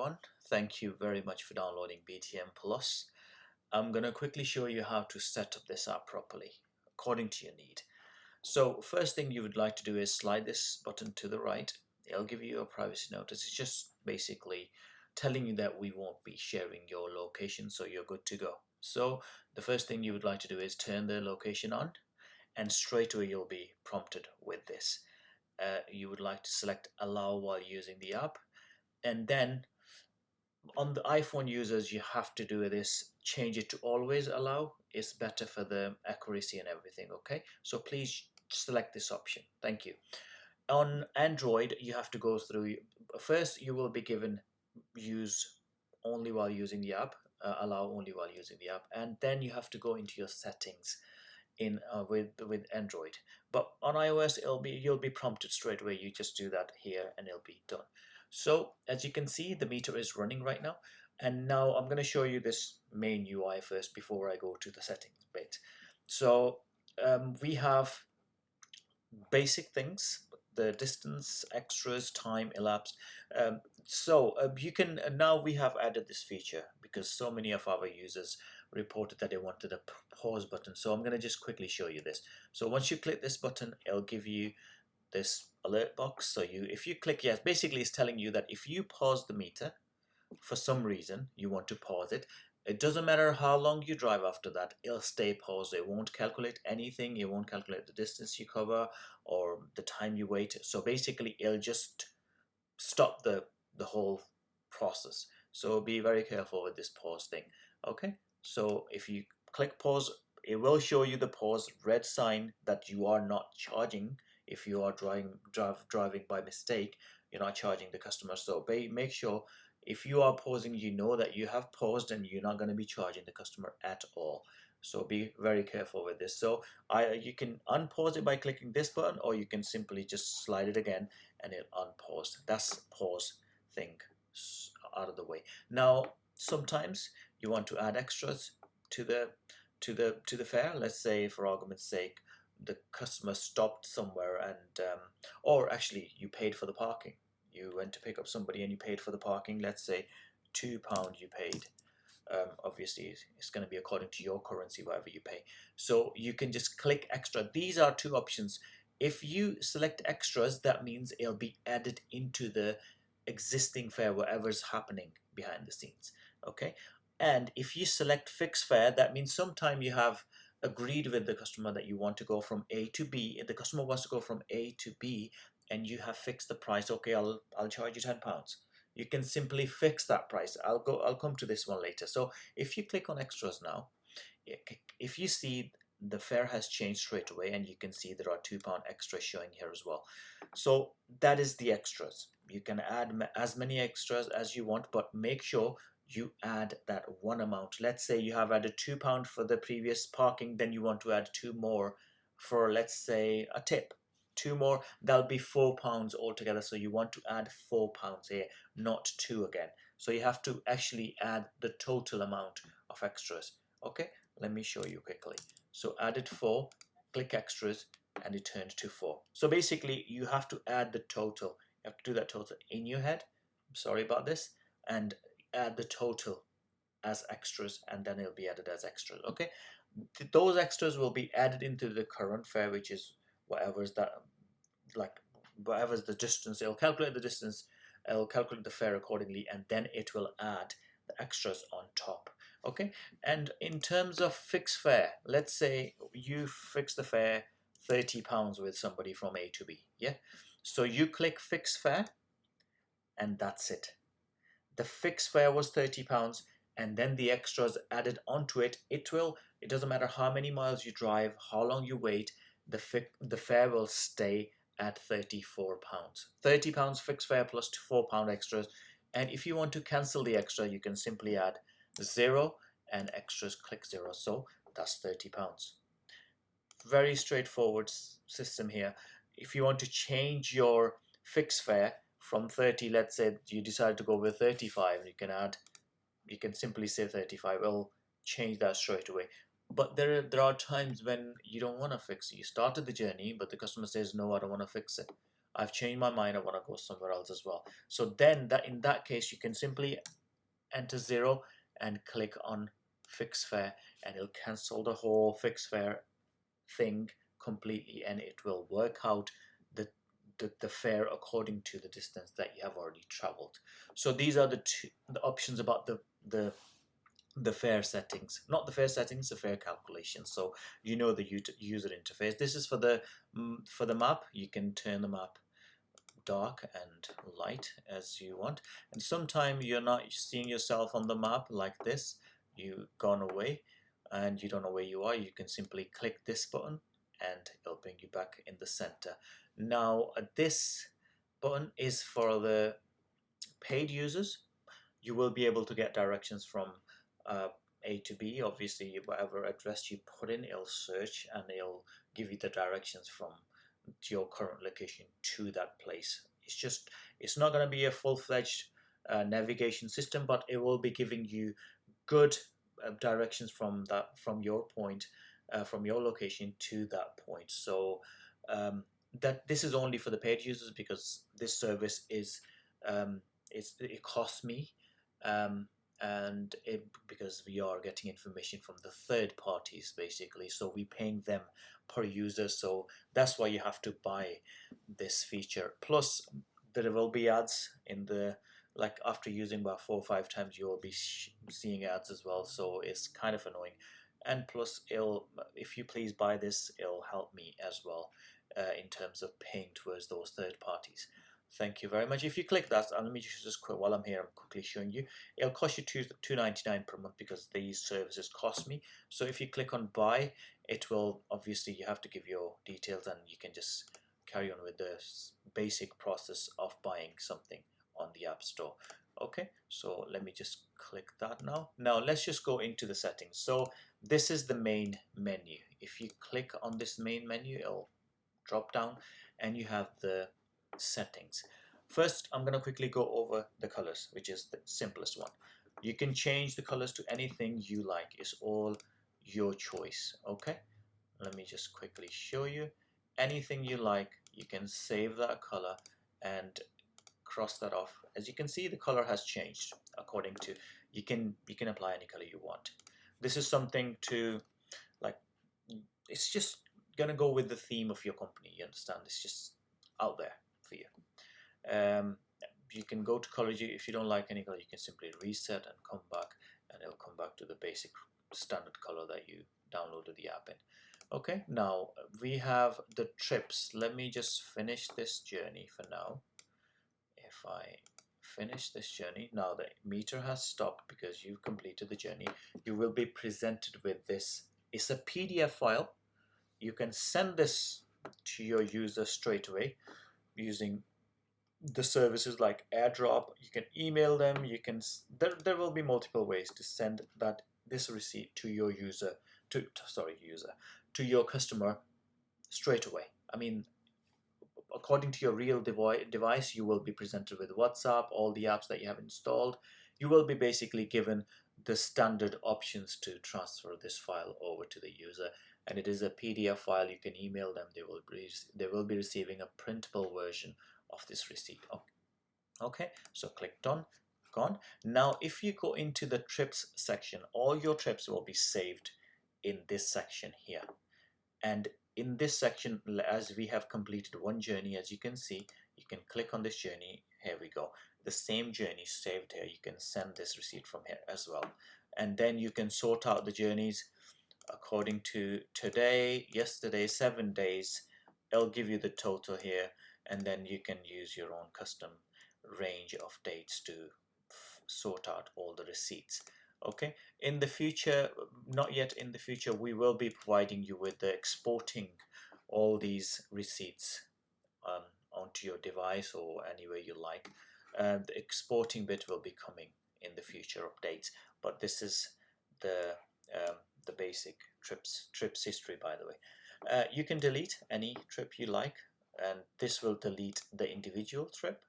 Everyone, thank you very much for downloading BTM Plus. I'm going to quickly show you how to set up this app properly according to your need. So first thing you would like to do is slide this button to the right. It'll give you a privacy notice. It's just basically telling you that we won't be sharing your location, so you're good to go. So the first thing you would like to do is turn the location on, and straight away you'll be prompted with this. You would like to select allow while using the app, and then on the iPhone users, you have to do this, change it to always allow. It's better for the accuracy and everything. Okay, so please select this option. Thank you. On Android, you have to go through. First, you will be given use only while using the app, allow only while using the app, and then you have to go into your settings in with Android. But on iOS, you'll be prompted straight away. You just do that here and it'll be done. So as you can see, the meter is running right now, and now I'm going to show you this main UI first before I go to the settings bit. So we have basic things, the distance, extras, time elapsed. You can now we have added this feature because so many of our users reported that they wanted a pause button. So I'm going to just quickly show you this. So once you click this button, it'll give you this alert box. So if you click yes, basically it's telling you that if you pause the meter for some reason, you want to pause it, it doesn't matter how long you drive after that, it'll stay paused. It won't calculate anything. It won't calculate the distance you cover or the time you wait. So basically it'll just stop the whole process. So be very careful with this pause thing. Okay, so if you click pause, it will show you the pause red sign that you are not charging. If you are driving by mistake, you're not charging the customer. So make sure if you are pausing, you know that you have paused and you're not going to be charging the customer at all. So be very careful with this. So you can unpause it by clicking this button, or you can simply just slide it again and it unpaused. That's pause thing out of the way. Now sometimes you want to add extras to the fare. Let's say, for argument's sake, the customer stopped somewhere and or actually you paid for the parking. You went to pick up somebody and you paid for the parking. Let's say £2 you paid. Obviously it's going to be according to your currency, whatever you pay. So you can just click extra. These are two options. If you select extras, that means it'll be added into the existing fare, whatever's happening behind the scenes. Okay, and if you select fixed fare, that means sometime you have agreed with the customer that you want to go from A to B. If the customer wants to go from A to B and you have fixed the price, okay, I'll charge you £10. You can simply fix that price. I'll come to this one later. So if you click on extras now, if you see the fare has changed straight away, and you can see there are £2 extra showing here as well. So that is the extras. You can add as many extras as you want, but make sure you add that one amount. Let's say you have added £2 for the previous parking, then you want to add 2 more for, let's say, a tip. 2 more, that'll be £4 altogether. So you want to add £4 here, not 2 again. So you have to actually add the total amount of extras. Okay, let me show you quickly. So added 4, click extras, and it turned to 4. So basically you have to add the total. You have to do that total in your head. I'm sorry about this. And add the total as extras, and then it'll be added as extras. Okay, those extras will be added into the current fare, which is whatever's the distance. It'll calculate the distance, it'll calculate the fare accordingly, and then it will add the extras on top. Okay, and in terms of fixed fare, let's say you fix the fare £30 with somebody from A to B. Yeah, so you click fixed fare, and that's it. The fixed fare was £30, and then the extras added onto it. It doesn't matter how many miles you drive, how long you wait, the fare will stay at £34. £30 fixed fare plus £4 extras. And if you want to cancel the extra, you can simply add 0 and extras, click 0. So that's £30. Very straightforward system here. If you want to change your fixed fare from 30, let's say you decide to go with 35, you can simply say 35. It'll change that straight away. But there are times when you don't want to fix it. You started the journey, but the customer says, no, I don't want to fix it. I've changed my mind, I want to go somewhere else as well. So then in that case, you can simply enter 0 and click on fixed fare, and it'll cancel the whole fixed fare thing completely, and it will work out the fare according to the distance that you have already traveled. So these are the options about the fare settings, not the fare settings, the fare calculation. So you know the user interface. This is for the map. You can turn the map dark and light as you want, and sometimes you're not seeing yourself on the map like this, you've gone away and you don't know where you are. You can simply click this button and it'll bring you back in the center. Now this button is for the paid users. You will be able to get directions from A to B. Obviously, whatever address you put in, it'll search and it'll give you the directions from your current location to that place. It's not going to be a full-fledged navigation system, but it will be giving you good directions from your point, from your location to that point. So that this is only for the paid users, because this service is it costs me, and because we are getting information from the third parties basically, so we're paying them per user. So that's why you have to buy this feature. Plus there will be ads in the, like after using about 4 or 5 times you will be seeing ads as well, so it's kind of annoying. And plus if you please buy this, it'll help me as well in terms of paying towards those third parties. Thank you very much. If you click that, and let me just quick, while I'm here, I'm quickly showing you. It'll cost you $2.99 per month because these services cost me. So if you click on buy, it will, obviously you have to give your details, and you can just carry on with the basic process of buying something on the App Store. Okay, so let me just click that now. Now let's just go into the settings. So this is the main menu. If you click on this main menu, it'll drop down and you have the settings. First, I'm going to quickly go over the colors, which is the simplest one. You can change the colors to anything you like. It's all your choice. Okay, let me just quickly show you. Anything you like, you can save that color and cross that off. As you can see, the color has changed according to, you can apply any color you want. This is something to, like, it's just gonna go with the theme of your company, you understand? It's just out there for you. You can go to color. If you don't like any color, you can simply reset and come back, and it'll come back to the basic standard color that you downloaded the app in. Okay, now we have the trips. Let me just finish this journey for now. If I finish this journey, now the meter has stopped because you've completed the journey. You will be presented with this. It's a PDF file. You can send this to your user straight away using the services like AirDrop. You can email them. You can there will be multiple ways to send this receipt to your to your customer straight away. I mean, according to your real device, you will be presented with WhatsApp, all the apps that you have installed. You will be basically given the standard options to transfer this file over to the user, and it is a PDF file. You can email them. They will be receiving a printable version of this receipt. Okay, so click done, gone. Now if you go into the trips section, all your trips will be saved in this section here. And in this section, as we have completed one journey, as you can see, you can click on this journey. Here we go, the same journey saved here. You can send this receipt from here as well, and then you can sort out the journeys according to today, yesterday, 7 days. It'll give you the total here, and then you can use your own custom range of dates to sort out all the receipts. Okay, in the future, not yet in the future, we will be providing you with the exporting all these receipts onto your device or anywhere you like. The exporting bit will be coming in the future updates, but this is the basic trips history, by the way. You can delete any trip you like, and this will delete the individual trip.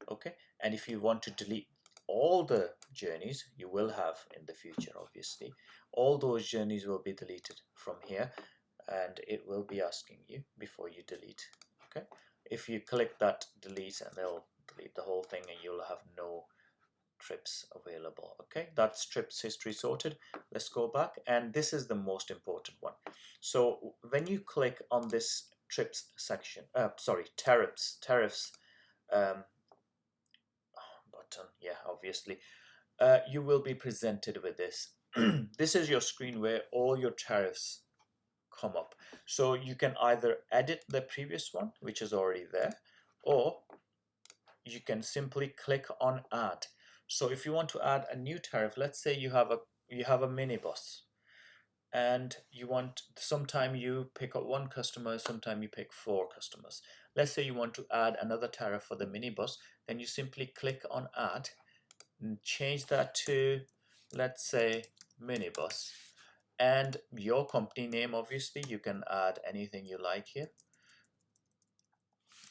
Okay, and if you want to delete all the journeys you will have in the future, obviously all those journeys will be deleted from here, and it will be asking you before you delete. Okay, if you click that delete, and they'll delete the whole thing and you'll have no trips available. Okay, that's trips history sorted. Let's go back, and this is the most important one. So when you click on this trips section, sorry, tariffs um, button, yeah, obviously, you will be presented with this. This is your screen where all your tariffs come up. So you can either edit the previous one, which is already there, or you can simply click on add. So if you want to add a new tariff, let's say you have a minibus, and you want, sometime you pick up one customer, sometime you pick 4 customers. Let's say you want to add another tariff for the minibus, then you simply click on add and change that to, let's say, minibus, and your company name. Obviously you can add anything you like here,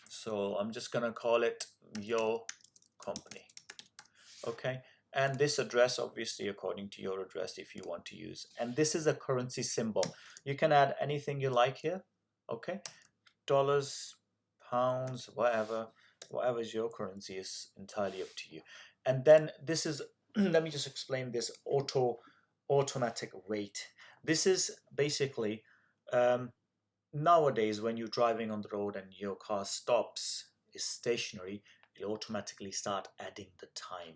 so I'm just gonna call it your company. Okay, and this address obviously according to your address if you want to use, and this is a currency symbol. You can add anything you like here. Okay, dollars, pounds, whatever is your currency is entirely up to you. And then this is let me just explain this automatic rate. This is basically, nowadays when you're driving on the road and your car stops, is stationary, it'll automatically start adding the time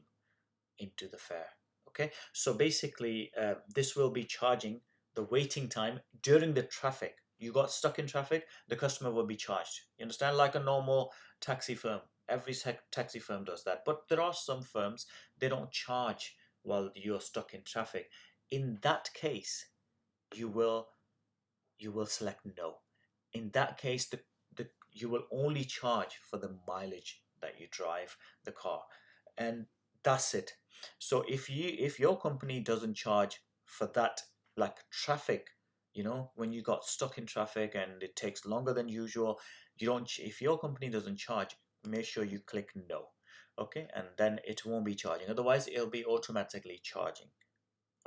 into the fare. Okay, so basically this will be charging the waiting time during the traffic. You got stuck in traffic, the customer will be charged. You understand? Like a normal taxi firm. Every taxi firm does that. But there are some firms, they don't charge while you're stuck in traffic. In that case, you will select no. In that case, you will only charge for the mileage that you drive the car, and that's it. So if your company doesn't charge for that, like traffic, when you got stuck in traffic and it takes longer than usual, you don't. If your company doesn't charge, make sure you click no. Okay, and then it won't be charging. Otherwise, it'll be automatically charging.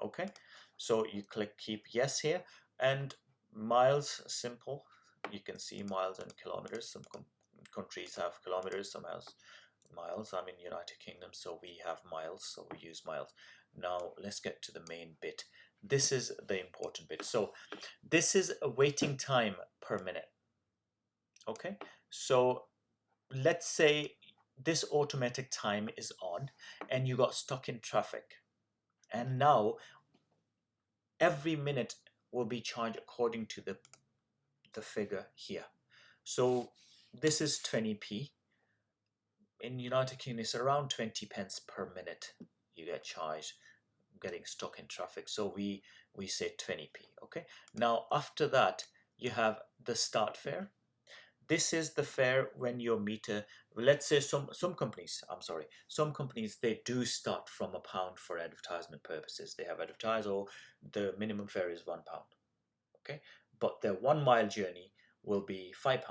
Okay, so you click keep yes here, and miles, simple. You can see miles and kilometers. Some countries have kilometers, some has miles. I'm in United Kingdom, so we have miles, so we use miles. Now let's get to the main bit. This is the important bit. So this is a waiting time per minute. Okay, so let's say this automatic time is on and you got stuck in traffic, and now every minute will be charged according to the figure here. So this is 20p. In United Kingdom, it's around 20 pence per minute you get charged getting stuck in traffic. So we say 20p. Okay. Now after that, you have the start fare. This is the fare when your meter. Let's say some companies. I'm sorry. Some companies, they do start from £1 for advertisement purposes. They have advertised, or the minimum fare is £1. Okay, but their 1 mile journey will be £5.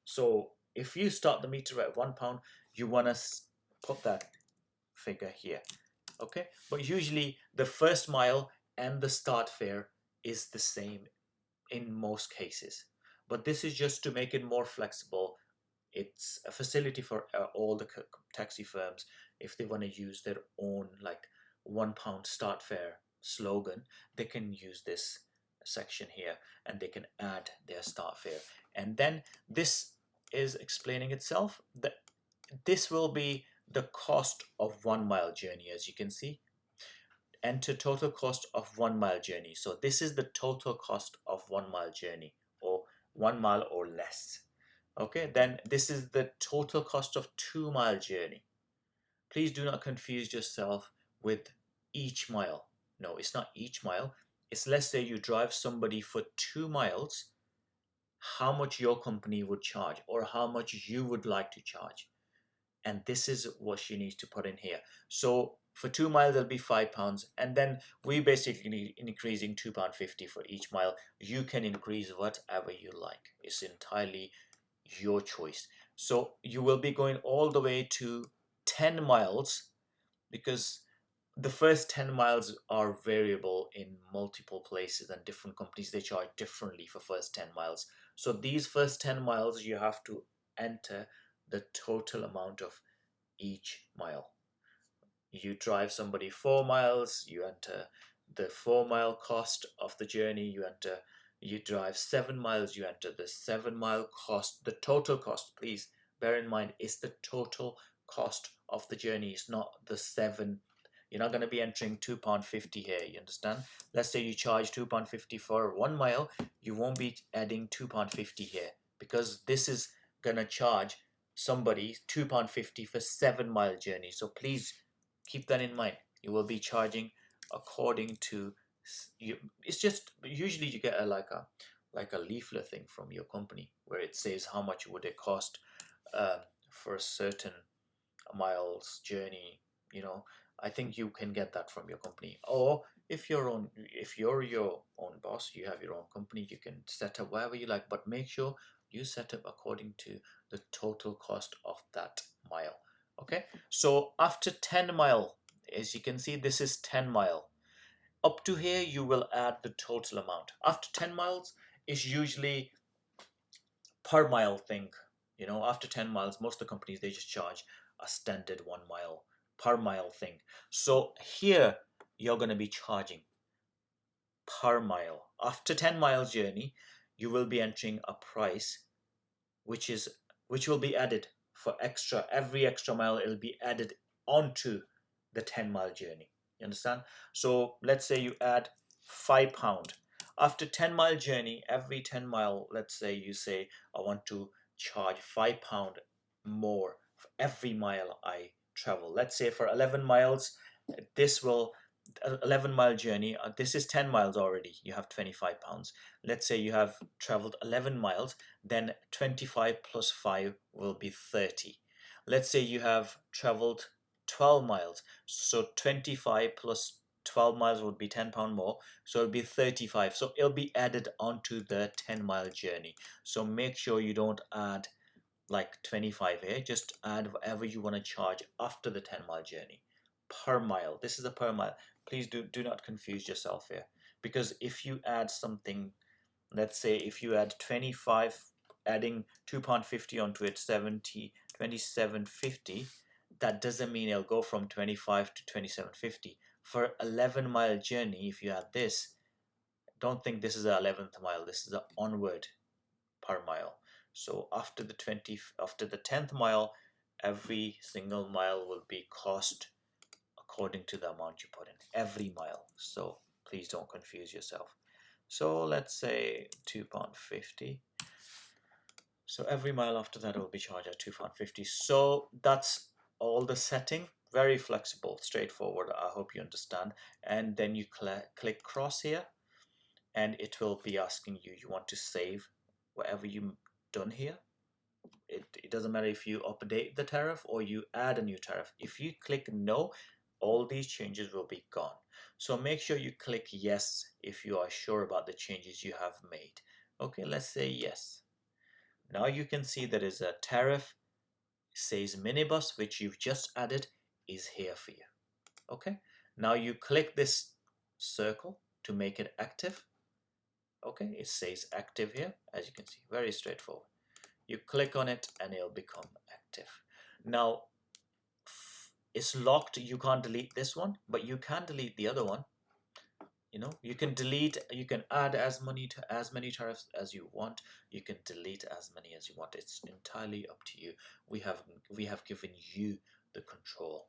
So if you start the meter at £1, you want to put that figure here. Okay, but usually the first mile and the start fare is the same in most cases, but this is just to make it more flexible. It's a facility for all the taxi firms. If they want to use their own like £1 start fare slogan, they can use this section here and they can add their start fare. And then this is explaining itself, that this will be the cost of 1 mile journey. As you can see, enter total cost of 1 mile journey. So this is the total cost of 1 mile journey, or 1 mile or less. Okay, then this is the total cost of 2 mile journey. Please do not confuse yourself with each mile. No, it's not each mile. It's, let's say you drive somebody for 2 miles, how much your company would charge or how much you would like to charge. And this is what she needs to put in here. So for 2 miles, it'll be £5. And then we basically increasing £2.50 for each mile. You can increase whatever you like. It's entirely your choice. So you will be going all the way to 10 miles, because the first 10 miles are variable in multiple places and different companies, they charge differently for first 10 miles. So these first 10 miles you have to enter the total amount of each mile. You drive somebody 4 miles, you enter the 4 mile cost of the journey. You drive 7 miles, you enter the 7 mile cost. The total cost, please bear in mind, is the total cost of the journey. It's not the 7. You're not going to be entering £2.50 here, you understand? Let's say you charge £2.50 for 1 mile, you won't be adding £2.50 here, because this is going to charge somebody £2.50 for 7 mile journey. So please keep that in mind. You will be charging according to you. It's just usually you get like a leaflet thing from your company where it says how much would it cost for a certain miles journey. You know, I think you can get that from your company. Or if you're your own boss, you have your own company, you can set up whatever you like, but make sure you set up according to the total cost of that mile. Okay, so after 10 mile, as you can see, this is 10 mile. Up to here, you will add the total amount. After 10 miles, it's usually per mile thing. You know, after 10 miles, most of the companies, they just charge a standard 1 mile per mile thing. So here, you're going to be charging per mile. After 10 miles journey, you will be entering a price which will be added for every extra mile. It'll be added onto the 10 mile journey. You understand? So let's say you add £5. After 10 mile journey, every 10 mile, let's say you say I want to charge £5 more for every mile I travel. Let's say for 11 miles, this will 11-mile journey, this is 10 miles already, you have £25. Let's say you have traveled 11 miles, then 25 plus 5 will be 30. Let's say you have traveled 12 miles, so 25 plus 12 miles would be £10 more, so it'll be 35. So it'll be added onto the 10-mile journey. So make sure you don't add like 25 here, just add whatever you want to charge after the 10-mile journey per mile. This is a per mile. Please do not confuse yourself here, because if you add something, let's say if you add 25, adding £2.50 onto it, 27.50, that doesn't mean it'll go from 25 to 27.50. For 11-mile journey, if you add this, don't think this is the 11th mile, this is the onward per mile. So after the 10th mile, every single mile will be cost according to the amount you put in, every mile. So please don't confuse yourself. So let's say £2.50. So every mile after that will be charged at £2.50. So that's all the setting. Very flexible, straightforward. I hope you understand. And then you click cross here, and it will be asking you want to save whatever you've done here. It doesn't matter if you update the tariff or you add a new tariff. If you click no, all these changes will be gone. So make sure you click yes if you are sure about the changes you have made. Okay, let's say yes. Now you can see there is a tariff, says minibus, which you've just added, is here for you. Okay, now you click this circle to make it active. Okay, it says active here, as you can see, very straightforward. You click on it and it'll become active. Now it's locked, you can't delete this one, but you can delete the other one. You know, you can add as many tariffs as you want. You can delete as many as you want. It's entirely up to you. We have given you the control.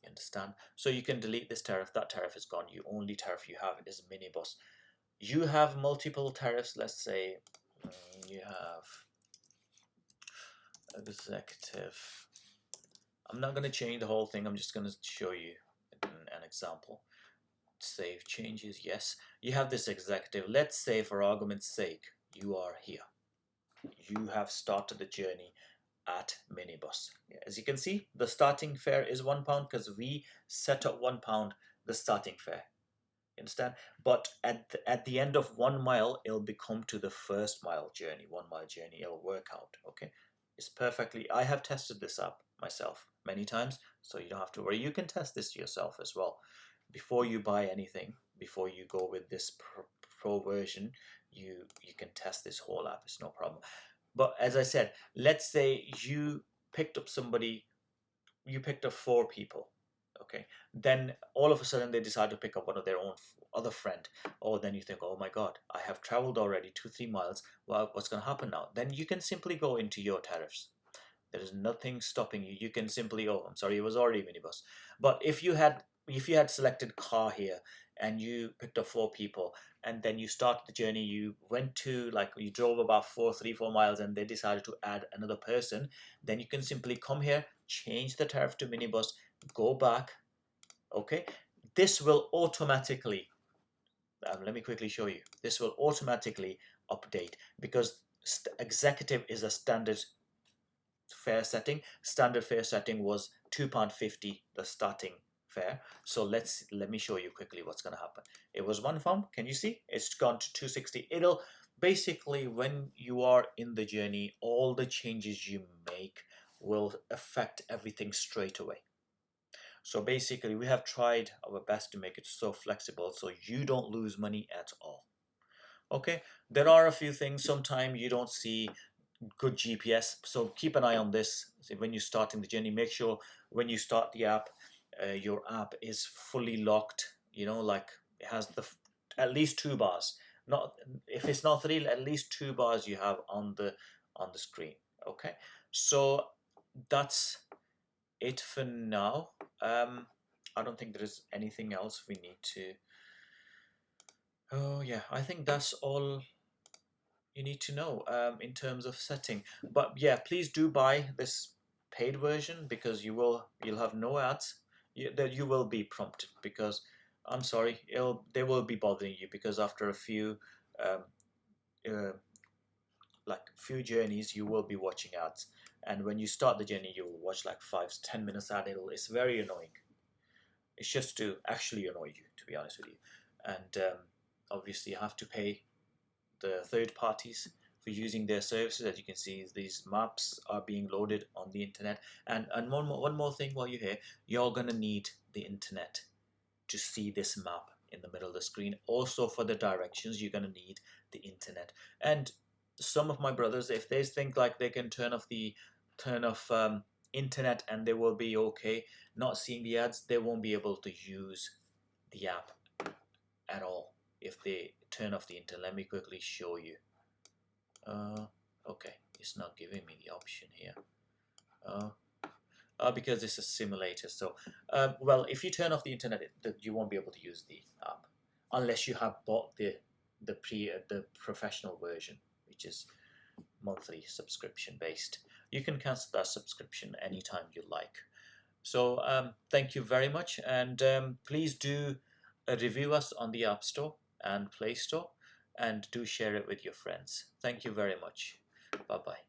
You understand? So you can delete this tariff. That tariff is gone. The only tariff you have is minibus. You have multiple tariffs. Let's say you have executive. I'm not going to change the whole thing. I'm just going to show you an example. Save changes. Yes, you have this executive. Let's say, for argument's sake, you are here. You have started the journey at minibus. As you can see, the starting fare is £1 because we set up £1 the starting fare. You understand? But at the end of 1 mile, it'll become to the first mile journey. 1 mile journey, it'll work out. Okay, it's perfectly. I have tested this up myself many times, so you don't have to worry. You can test this yourself as well. Before you buy anything, before you go with this pro version, you can test this whole app. It's no problem. But as I said, let's say you picked up somebody, you picked up 4 people, okay, then all of a sudden they decide to pick up one of their own other friend. Oh, then you think, oh my god, I have traveled already 2-3 miles. Well, what's going to happen now? Then you can simply go into your tariffs. There is nothing stopping you. You can simply, oh, I'm sorry, it was already minibus. But if you had selected car here and you picked up 4 people, and then you started the journey, you went to, like, you drove about 3-4 miles and they decided to add another person, then you can simply come here, change the tariff to minibus, go back, okay? This will automatically, let me quickly show you. This will automatically update because executive is a standard fare setting. Standard fare setting was £2.50, the starting fare. So let me show you quickly what's going to happen. It was £1. Can you see? It's gone to 260. It'll basically, when you are in the journey, all the changes you make will affect everything straight away. So basically, we have tried our best to make it so flexible so you don't lose money at all. Okay, there are a few things. Sometimes you don't see good GPS, so keep an eye on this. So when you're starting the journey, make sure when you start the app, your app is fully locked. You know, like it has at least 2 bars. Not if it's not 3, at least 2 bars you have on the screen. Okay, so that's it for now. I don't think there is anything else we need to. Oh yeah, I think that's all you need to know in terms of setting. But yeah, please do buy this paid version because you'll have no ads. That you will be prompted because I'm sorry, they will be bothering you because after a few um, uh, few journeys you will be watching ads, and when you start the journey you will watch like 5-10 minutes ad. It's very annoying. It's just to actually annoy you, to be honest with you. And obviously you have to pay the third parties for using their services. As you can see, these maps are being loaded on the internet. And one more thing while you're here, you're gonna need the internet to see this map in the middle of the screen. Also for the directions, you're gonna need the internet. And some of my brothers, if they think like they can turn off internet and they will be okay not seeing the ads, they won't be able to use the app at all if they turn off the internet. Let me quickly show you. Okay, it's not giving me the option here. Because it's a simulator. So, well, if you turn off the internet, you won't be able to use the app unless you have bought the professional version, which is monthly subscription based. You can cancel that subscription anytime you like. So thank you very much, and please do review us on the App Store and Play Store, and do share it with your friends. Thank you very much. Bye bye.